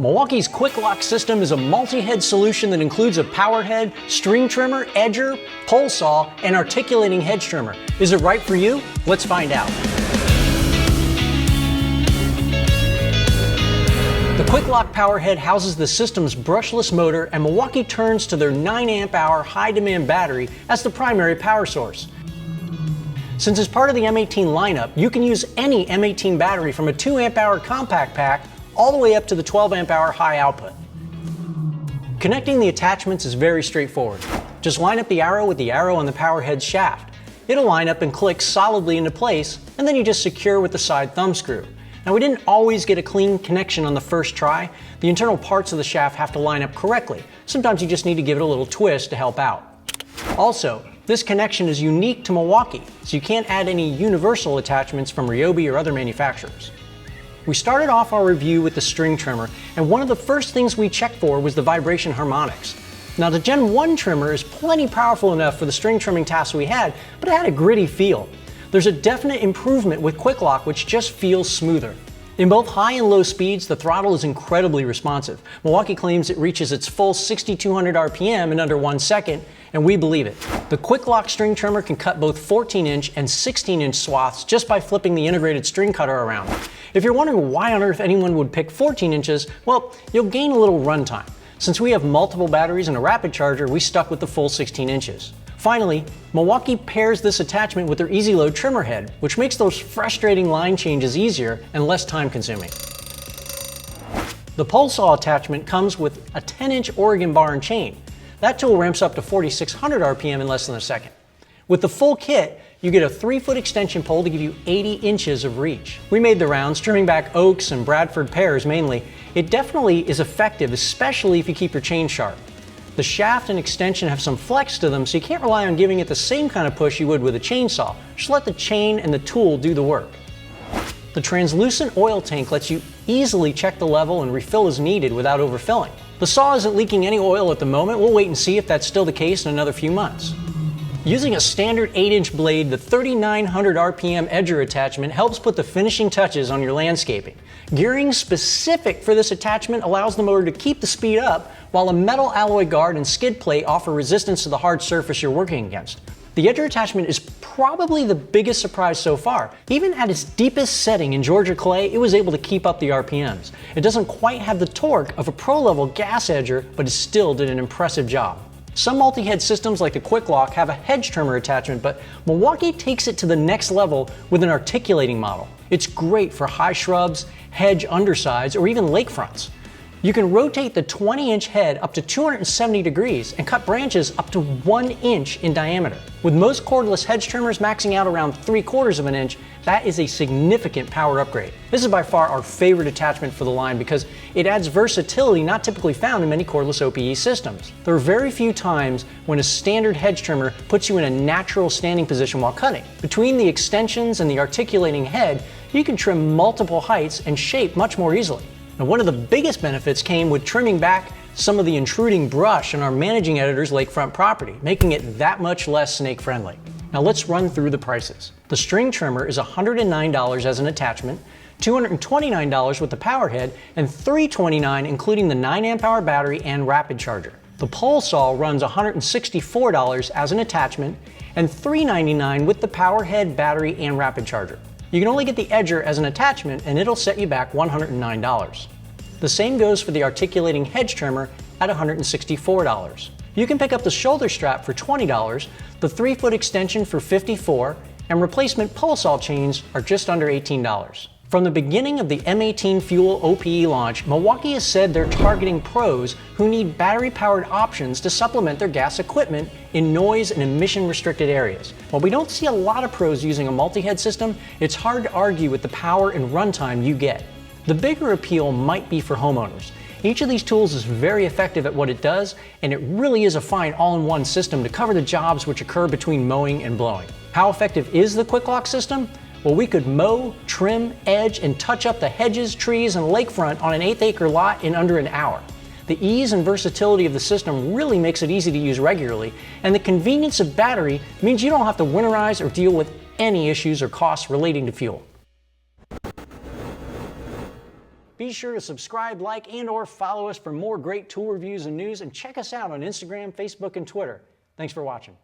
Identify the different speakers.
Speaker 1: Milwaukee's Quik-Lok system is a multi-head solution that includes a power head, string trimmer, edger, pole saw, and articulating hedge trimmer. Is it right for you? Let's find out. The Quick-Lok power head houses the system's brushless motor, and Milwaukee turns to their 9-amp-hour high-demand battery as the primary power source. Since it's part of the M18 lineup, you can use any M18 battery from a 2-amp-hour compact pack all the way up to the 12-amp-hour high output. Connecting the attachments is very straightforward. Just line up the arrow with the arrow on the power head's shaft. It'll line up and click solidly into place, and then you just secure with the side thumb screw. Now, we didn't always get a clean connection on the first try. The internal parts of the shaft have to line up correctly. Sometimes you just need to give it a little twist to help out. Also, this connection is unique to Milwaukee, so you can't add any universal attachments from Ryobi or other manufacturers. We started off our review with the string trimmer, and one of the first things we checked for was the vibration harmonics. Now, the Gen 1 trimmer is plenty powerful enough for the string trimming tasks we had, but it had a gritty feel. There's a definite improvement with Quick-Lok, which just feels smoother. In both high and low speeds, the throttle is incredibly responsive. Milwaukee claims it reaches its full 6,200 RPM in under 1 second, and we believe it. The Quick-Lok string trimmer can cut both 14-inch and 16-inch swaths just by flipping the integrated string cutter around. If you're wondering why on earth anyone would pick 14 inches, well, you'll gain a little runtime. Since we have multiple batteries and a rapid charger, we stuck with the full 16 inches. Finally, Milwaukee pairs this attachment with their Easy Load trimmer head, which makes those frustrating line changes easier and less time consuming. The pole saw attachment comes with a 10-inch Oregon bar and chain. That tool ramps up to 4,600 RPM in less than a second. With the full kit, you get a 3-foot extension pole to give you 80 inches of reach. We made the rounds, trimming back oaks and Bradford pears mainly. It definitely is effective, especially if you keep your chain sharp. The shaft and extension have some flex to them, so you can't rely on giving it the same kind of push you would with a chainsaw. Just let the chain and the tool do the work. The translucent oil tank lets you easily check the level and refill as needed without overfilling. The saw isn't leaking any oil at the moment. We'll wait and see if that's still the case in another few months. Using a standard 8-inch blade, the 3,900 RPM edger attachment helps put the finishing touches on your landscaping. Gearing specific for this attachment allows the motor to keep the speed up, while a metal alloy guard and skid plate offer resistance to the hard surface you're working against. The edger attachment is probably the biggest surprise so far. Even at its deepest setting in Georgia clay, it was able to keep up the RPMs. It doesn't quite have the torque of a pro-level gas edger, but it still did an impressive job. Some multi-head systems like the Quick-Lok have a hedge trimmer attachment, but Milwaukee takes it to the next level with an articulating model. It's great for high shrubs, hedge undersides, or even lakefronts. You can rotate the 20-inch head up to 270 degrees and cut branches up to 1 inch in diameter. With most cordless hedge trimmers maxing out around 3/4 of an inch, that is a significant power upgrade. This is by far our favorite attachment for the line because it adds versatility not typically found in many cordless OPE systems. There are very few times when a standard hedge trimmer puts you in a natural standing position while cutting. Between the extensions and the articulating head, you can trim multiple heights and shape much more easily. Now, one of the biggest benefits came with trimming back some of the intruding brush on our managing editor's lakefront property, making it that much less snake-friendly. Now let's run through the prices. The string trimmer is $109 as an attachment, $229 with the power head, and $329 including the 9-amp-hour battery and rapid charger. The pole saw runs $164 as an attachment, and $399 with the power head, battery, and rapid charger. You can only get the edger as an attachment, and it'll set you back $109. The same goes for the articulating hedge trimmer at $164. You can pick up the shoulder strap for $20, the 3-foot extension for $54, and replacement pole saw chains are just under $18. From the beginning of the M18 Fuel OPE launch, Milwaukee has said they're targeting pros who need battery-powered options to supplement their gas equipment in noise and emission-restricted areas. While we don't see a lot of pros using a multi-head system, it's hard to argue with the power and runtime you get. The bigger appeal might be for homeowners. Each of these tools is very effective at what it does, and it really is a fine all-in-one system to cover the jobs which occur between mowing and blowing. How effective is the Quick-Lok system? Well, we could mow, trim, edge, and touch up the hedges, trees, and lakefront on an 1/8-acre lot in under an hour. The ease and versatility of the system really makes it easy to use regularly, and the convenience of battery means you don't have to winterize or deal with any issues or costs relating to fuel. Be sure to subscribe, like, and/or follow us for more great tool reviews and news, and check us out on Instagram, Facebook, and Twitter. Thanks for watching.